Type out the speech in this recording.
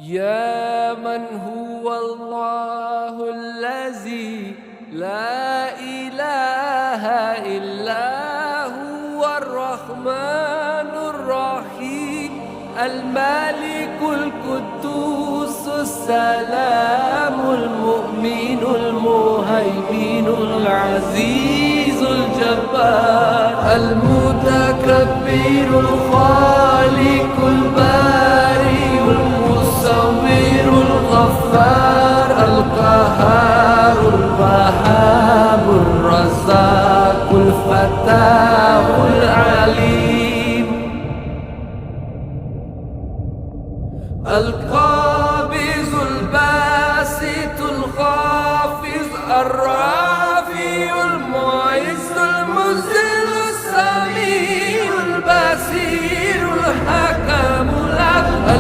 يا من هو الله الذي لا إله إلا هو الرحمن الرحيم الملك القدوس السلام المؤمن المهيمن العزيز الجبار المتكبر الخالق البارئ المصور الغفار القهار الوهاب الرزاق الفتاح العليم القابض الباسط الخافض الرافع